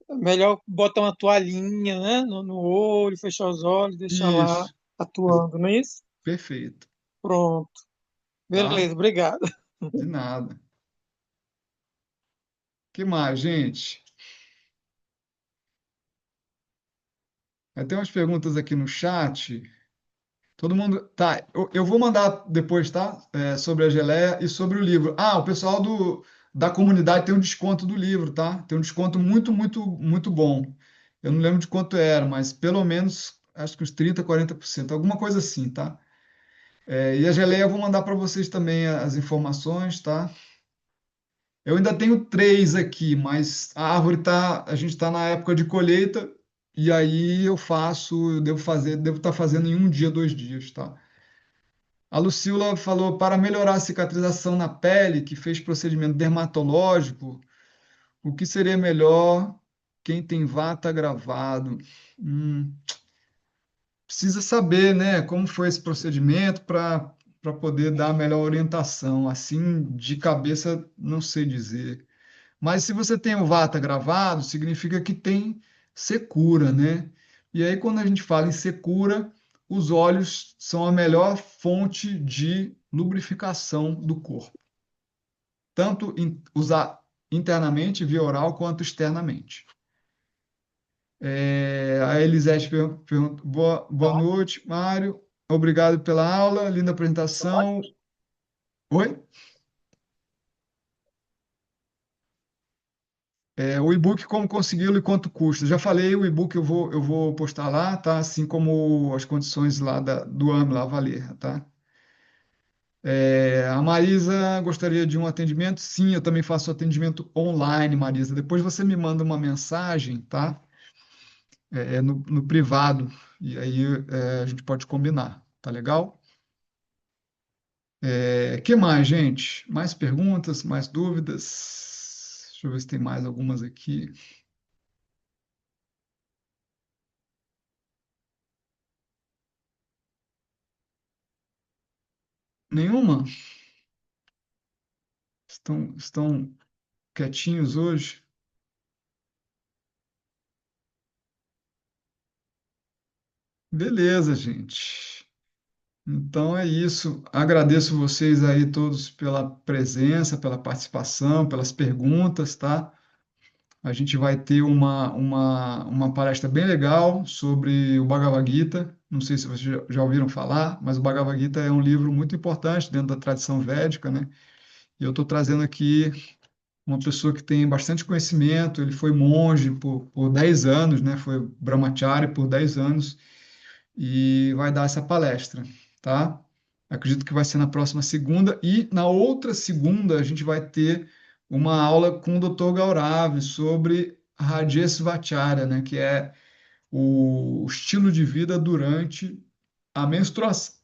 Melhor botar uma toalhinha, né? No olho, fechar os olhos, deixar lá Isso, atuando, não é isso? perfeito, Pronto. tá? Beleza, obrigado. De nada. Que mais, gente? Tem umas perguntas aqui no chat. Todo mundo. Tá, eu vou mandar depois, tá? Sobre a geleia e sobre o livro. Ah, o pessoal da comunidade tem um desconto do livro, tá? Tem um desconto muito, muito, muito bom. Eu não lembro de quanto era, mas pelo menos acho que uns 30, 40%, alguma coisa assim, tá? E a geleia eu vou mandar para vocês também as informações, tá? Eu ainda tenho três aqui, mas a árvore tá. A gente está na época de colheita, e aí eu devo estar fazendo em um dia, 2 dias, tá? A Lucila falou para melhorar a cicatrização na pele, que fez procedimento dermatológico, o que seria melhor quem tem vata gravado? Hum, precisa saber, né, como foi esse procedimento para poder dar a melhor orientação. Assim, de cabeça, não sei dizer. Mas se você tem o vata gravado, significa que tem secura, né? E aí, quando a gente fala em secura, os óleos são a melhor fonte de lubrificação do corpo, tanto usar internamente, via oral, quanto externamente. A Elisete pergunta: boa noite, Mário. Obrigado pela aula, linda apresentação. Oi? O e-book, como consegui-lo e quanto custa? Já falei, o e-book eu vou postar lá, tá? Assim como as condições lá do AME, lá, valer, tá? A Marisa gostaria de um atendimento? Sim, eu também faço atendimento online, Marisa. Depois você me manda uma mensagem, tá? No privado, e aí a gente pode combinar, tá legal? Que mais, gente? Mais perguntas, mais dúvidas? Deixa eu ver se tem mais algumas aqui. Nenhuma? Estão quietinhos hoje? Beleza, gente. Então é isso. Agradeço vocês aí todos pela presença, pela participação, pelas perguntas, tá? A gente vai ter uma palestra bem legal sobre o Bhagavad Gita. Não sei se vocês já ouviram falar, mas o Bhagavad Gita é um livro muito importante dentro da tradição védica, né? E eu estou trazendo aqui uma pessoa que tem bastante conhecimento. Ele foi monge por 10 anos, né? Foi brahmachari por 10 anos e vai dar essa palestra, tá? Acredito que vai ser na próxima segunda, e na outra segunda a gente vai ter uma aula com o Dr. Gaurav sobre Rajesvacharya, né, que é o estilo de vida durante a menstruação,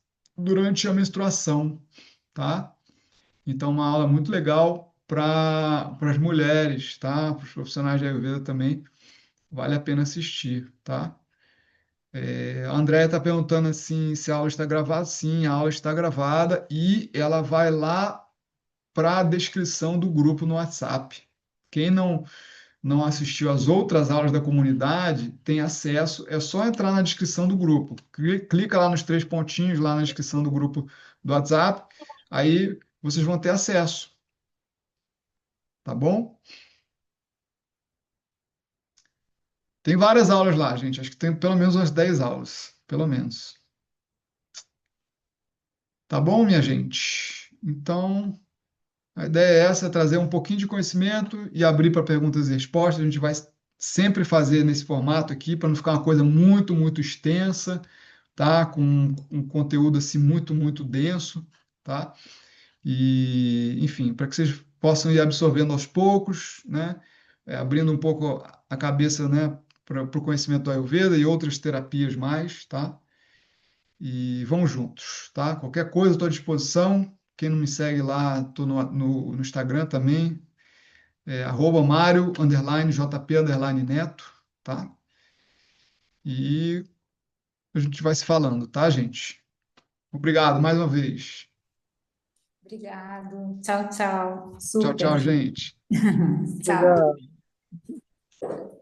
tá? Então, uma aula muito legal para as mulheres, tá? Para os profissionais de Ayurveda também, vale a pena assistir, tá? A Andrea está perguntando assim se a aula está gravada. Sim, a aula está gravada e ela vai lá para a descrição do grupo no WhatsApp. Quem não assistiu às outras aulas da comunidade tem acesso, é só entrar na descrição do grupo. Clica lá nos três pontinhos lá na descrição do grupo do WhatsApp, aí vocês vão ter acesso, tá bom? Tem várias aulas lá, gente. Acho que tem pelo menos umas 10 aulas, pelo menos. Tá bom, minha gente? Então, a ideia é essa, trazer um pouquinho de conhecimento e abrir para perguntas e respostas. A gente vai sempre fazer nesse formato aqui, para não ficar uma coisa muito, muito extensa, tá? Com um conteúdo assim muito denso, tá? E, enfim, para que vocês possam ir absorvendo aos poucos, né? Abrindo um pouco a cabeça, né? Para o conhecimento do Ayurveda e outras terapias mais, tá? E vamos juntos, tá? Qualquer coisa, estou à disposição. Quem não me segue lá, estou no Instagram também, @Mário, _JP, Neto, tá? E a gente vai se falando, tá, gente? Obrigado mais uma vez. Obrigado. Tchau, tchau. Tchau, Super. tchau, gente. Tchau. Obrigado.